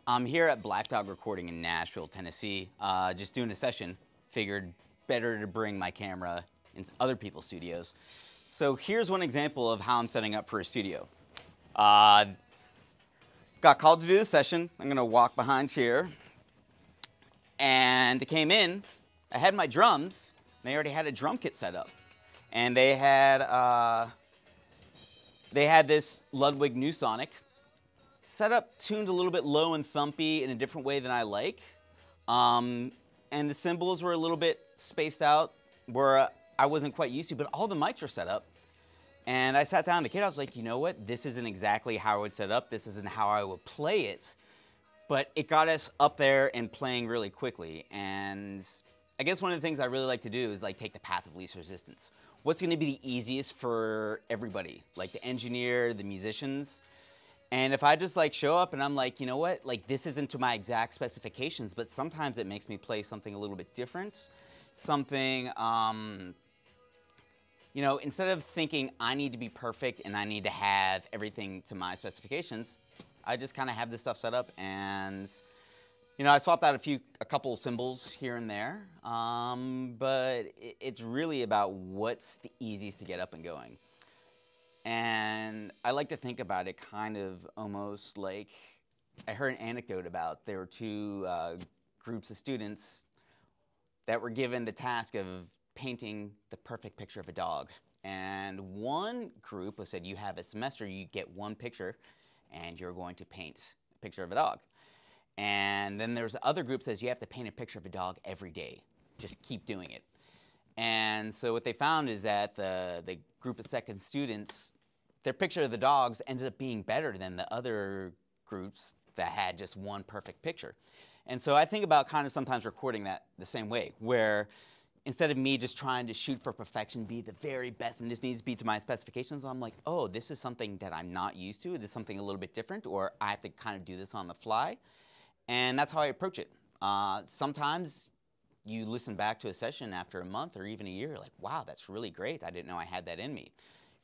I'm here at Black Dog Recording in Nashville, Tennessee, just doing a session. Figured better to bring my camera in other people's studios. So here's one example of how I'm setting up for a studio. Got called to do the session. I'm gonna walk behind here. And came in, I had my drums, they already had a drum kit set up. And they had this Ludwig Newsonic set up, tuned a little bit low and thumpy in a different way than I like. And the cymbals were a little bit spaced out where I wasn't quite used to, but all the mics were set up. And I sat down with the kid, I was like, you know what? This isn't exactly how I would set up. This isn't how I would play it. But it got us up there and playing really quickly. And I guess one of the things I really like to do is like take the path of least resistance. What's gonna be the easiest for everybody? Like the engineer, the musicians. And if I just like show up and I'm like, you know what? Like this isn't to my exact specifications, but sometimes it makes me play something a little bit different. Something, you know, instead of thinking I need to be perfect and I need to have everything to my specifications, I just kind of have this stuff set up, and you know, I swapped out a couple cymbals here and there, but it's really about what's the easiest to get up and going. And I like to think about it kind of almost like, I heard an anecdote about there were two groups of students that were given the task of painting the perfect picture of a dog. And one group was said, you have a semester, you get one picture, and you're going to paint a picture of a dog. And then there's other group says you have to paint a picture of a dog every day. Just keep doing it. And so what they found is that the group of second students, their picture of the dogs ended up being better than the other groups that had just one perfect picture. And so I think about kind of sometimes recording that the same way, where instead of me just trying to shoot for perfection, be the very best, and this needs to be to my specifications, I'm like, oh, this is something that I'm not used to. This is something a little bit different, or I have to kind of do this on the fly. And that's how I approach it. Sometimes you listen back to a session after a month or even a year, like, wow, that's really great. I didn't know I had that in me.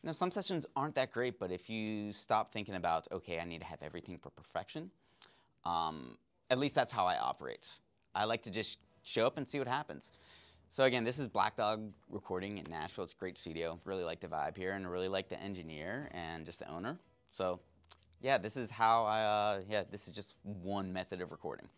You know, some sessions aren't that great, but if you stop thinking about, okay, I need to have everything for perfection, at least that's how I operate. I like to just show up and see what happens. So again, this is Black Dog Recording in Nashville. It's a great studio. Really like the vibe here, and really like the engineer and just the owner. So yeah, this is how this is just one method of recording.